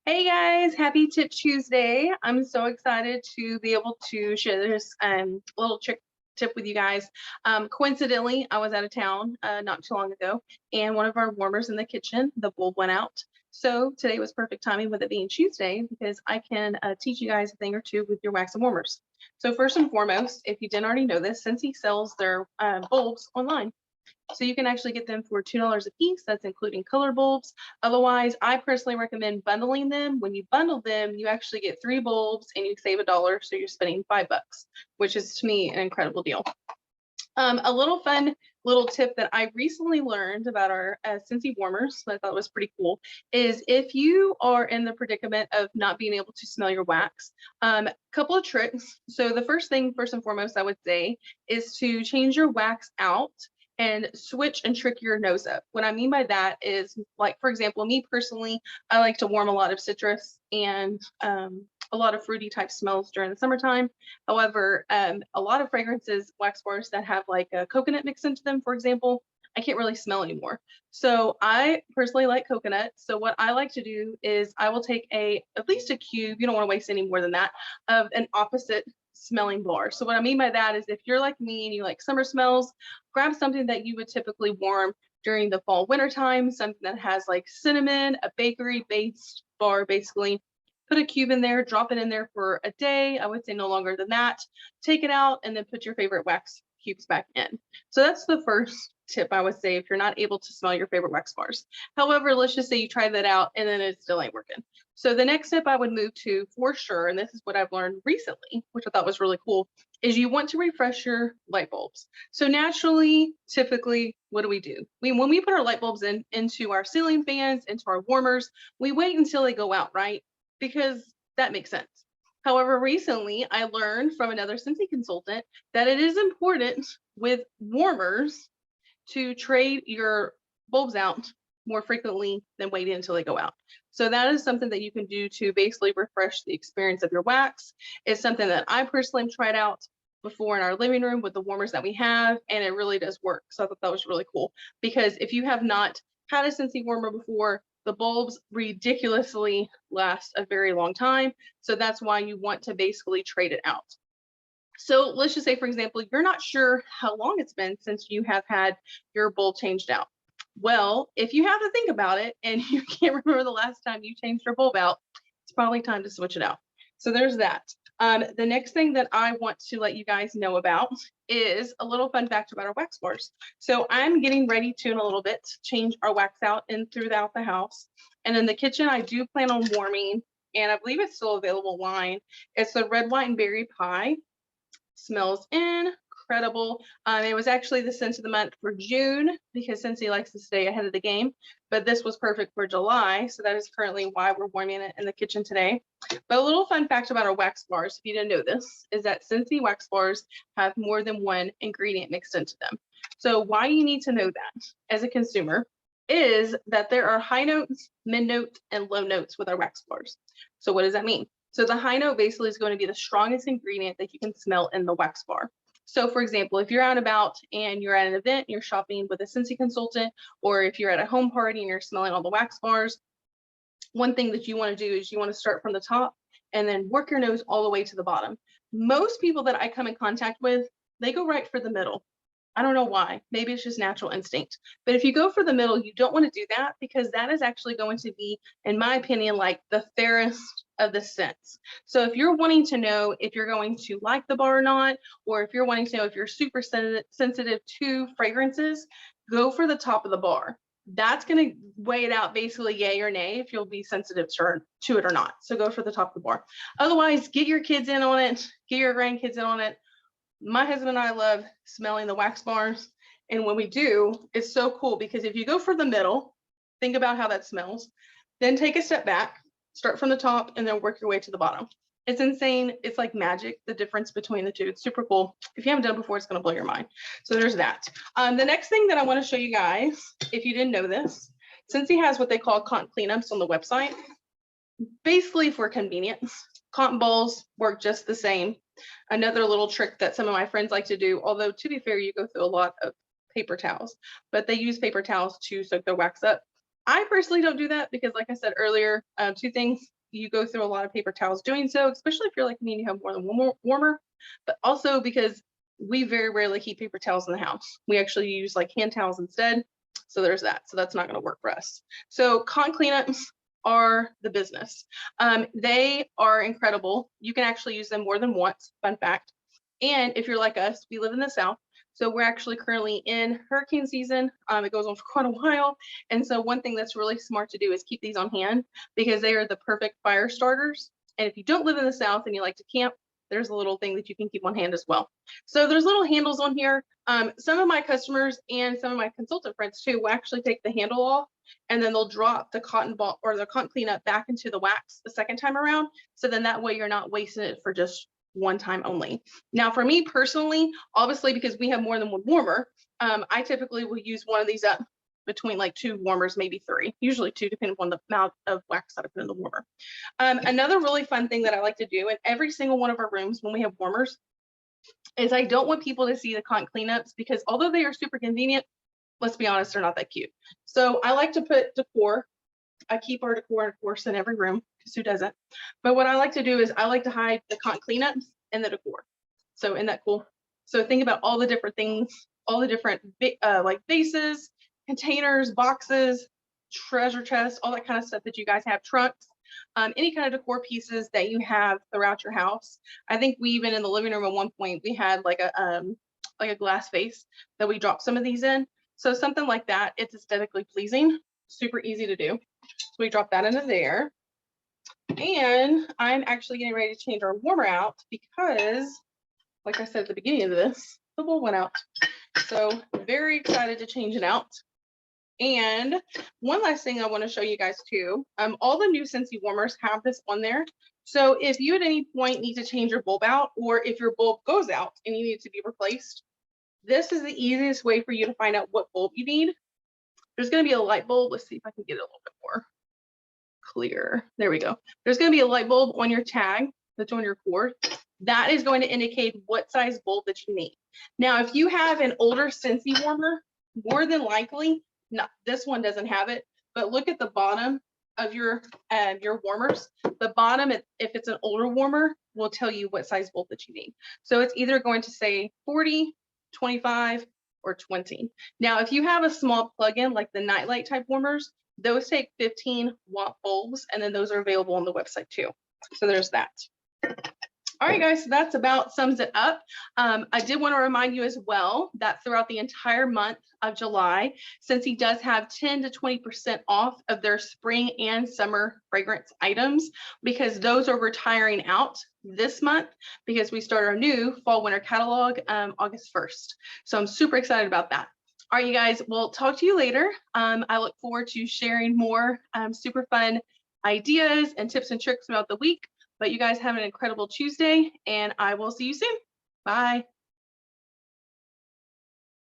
Hey guys, happy Tip Tuesday. I'm so excited to be able to share this little trick tip with you guys. Coincidentally, I was out of town not too long ago, and one of our warmers in the kitchen, the bulb went out. So today was perfect timing with it being Tuesday because I can teach you guys a thing or two with your wax and warmers. So first and foremost, if you didn't already know this, Scentsy sells their bulbs online. So you can actually get them for $2 a piece. That's including color bulbs. Otherwise, I personally recommend bundling them. When you bundle them, you actually get 3 bulbs and you save $1. So you're spending $5, which is to me an incredible deal. A little fun little tip that I recently learned about our Scentsy warmers, that I thought was pretty cool, is if you are in the predicament of not being able to smell your wax, couple of tricks. So the first thing, first and foremost, I would say is to change your wax out and switch and trick your nose up. What I mean by that is, like, for example, me personally, I like to warm a lot of citrus and a lot of fruity type smells during the summertime. However, a lot of fragrances, wax bars that have like a coconut mixed into them, for example, I can't really smell anymore. So I personally like coconut. So what I like to do is I will take at least a cube, you don't want to waste any more than that, of an opposite smelling bar. So what I mean by that is if you're like me and you like summer smells, grab something that you would typically warm during the fall winter time, something that has like cinnamon, a bakery based bar basically. Put a cube in there, drop it in there for a day. I would say no longer than that. Take it out and then put your favorite wax cubes back in. So that's the first tip I would say if you're not able to smell your favorite wax bars. However, let's just say you try that out and then it still ain't working. So the next tip I would move to for sure, and this is what I've learned recently, which I thought was really cool, is you want to refresh your light bulbs. So naturally, typically, what do? When we put our light bulbs into our ceiling fans, into our warmers, we wait until they go out, right? Because that makes sense. However, recently I learned from another Scentsy consultant that it is important with warmers to trade your bulbs out more frequently than waiting until they go out. So that is something that you can do to basically refresh the experience of your wax. It's something that I personally have tried out before in our living room with the warmers that we have, and it really does work. So I thought that was really cool because if you have not had a Scentsy warmer before, the bulbs ridiculously last a very long time. So that's why you want to basically trade it out. So let's just say, for example, you're not sure how long it's been since you have had your bulb changed out. Well, if you have to think about it and you can't remember the last time you changed your bulb out, it's probably time to switch it out. So there's that. The next thing that I want to let you guys know about is a little fun fact about our wax bars. So I'm getting ready to, in a little bit, change our wax out and throughout the house. And in the kitchen, I do plan on warming, and I believe it's still available online. It's the red, white, and berry pie. Smells incredible. It was actually the scent of the month for June because Scentsy likes to stay ahead of the game, but this was perfect for July. So that is currently why we're warming it in the kitchen today. But a little fun fact about our wax bars, if you didn't know this, is that Scentsy wax bars have more than one ingredient mixed into them. So why you need to know that as a consumer is that there are high notes, mid notes, and low notes with our wax bars. So what does that mean? So the high note basically is going to be the strongest ingredient that you can smell in the wax bar. So for example, if you're out and about and you're at an event, you're shopping with a Scentsy consultant, or if you're at a home party and you're smelling all the wax bars, one thing that you want to do is you want to start from the top and then work your nose all the way to the bottom. Most people that I come in contact with, they go right for the middle. I don't know why. Maybe it's just natural instinct. But if you go for the middle, you don't want to do that because that is actually going to be, in my opinion, like the fairest of the scents. So if you're wanting to know if you're going to like the bar or not, or if you're wanting to know if you're super sensitive to fragrances, go for the top of the bar. That's going to weigh it out basically yay or nay if you'll be sensitive to it or not. So go for the top of the bar. Otherwise, get your kids in on it, get your grandkids in on it. My husband and I love smelling the wax bars. And when we do, it's so cool because if you go for the middle, think about how that smells, then take a step back, start from the top, and then work your way to the bottom. It's insane. It's like magic, the difference between the two. It's super cool. If you haven't done it before, it's going to blow your mind. So there's that. The next thing that I want to show you guys, if you didn't know this, Scentsy has what they call cotton cleanups on the website, basically for convenience. Cotton balls work just the same. Another little trick that some of my friends like to do, although to be fair, you go through a lot of paper towels, but they use paper towels to soak their wax up. I personally don't do that because, like I said earlier, two things. You go through a lot of paper towels doing so, especially if you're like me and you have more than one warmer, but also because we very rarely keep paper towels in the house. We actually use like hand towels instead. So there's that. So that's not going to work for us. So cotton cleanups are the business. They are incredible. You can actually use them more than once, fun fact. And if you're like us, we live in the South. So we're actually currently in hurricane season. It goes on for quite a while. And so one thing that's really smart to do is keep these on hand because they are the perfect fire starters. And if you don't live in the South and you like to camp, there's a little thing that you can keep on hand as well. So there's little handles on here. Some of my customers and some of my consultant friends too will actually take the handle off and then they'll drop the cotton ball or the cotton cleanup back into the wax the second time around. So then that way you're not wasting it for just one time only. Now for me personally, obviously because we have more than one warmer, I typically will use one of these up between like 2 warmers, maybe 3, usually 2, depending on the amount of wax that I put in the warmer. Another really fun thing that I like to do in every single one of our rooms when we have warmers is I don't want people to see the cotton cleanups because although they are super convenient, let's be honest, they're not that cute. So I like to put decor. I keep our decor, of course, in every room because who doesn't? But what I like to do is I like to hide the cotton cleanups and the decor. So isn't that cool? So think about all the different things, all the different like vases, containers, boxes, treasure chests, all that kind of stuff that you guys have, trunks, any kind of decor pieces that you have throughout your house. I think we even in the living room at one point, we had like a glass vase that we dropped some of these in. So something like that, it's aesthetically pleasing, super easy to do. So we drop that into there. And I'm actually getting ready to change our warmer out because, like I said at the beginning of this, the bulb went out. So very excited to change it out. And one last thing I want to show you guys too, all the new Scentsy warmers have this on there. So if you at any point need to change your bulb out, or if your bulb goes out and you need it to be replaced, this is the easiest way for you to find out what bulb you need. There's going to be a light bulb. Let's see if I can get it a little bit more clear. There we go. There's going to be a light bulb on your tag that's on your cord. That is going to indicate what size bulb that you need. Now, if you have an older Scentsy warmer, more than likely, not this one doesn't have it, but look at the bottom of your warmers. The bottom, if it's an older warmer, will tell you what size bulb that you need. So it's either going to say 40, 25, or 20. Now, if you have a small plug-in like the nightlight type warmers, those take 15-watt bulbs, and then those are available on the website too. So there's that. All right, guys, so that's about sums it up. I did want to remind you as well that throughout the entire month of July, Scentsy does have 10 to 20% off of their spring and summer fragrance items because those are retiring out this month because we start our new fall winter catalog August 1st. So I'm super excited about that. All right, you guys, we'll talk to you later. I look forward to sharing more super fun ideas and tips and tricks throughout the week. But you guys have an incredible Tuesday, and I will see you soon. Bye.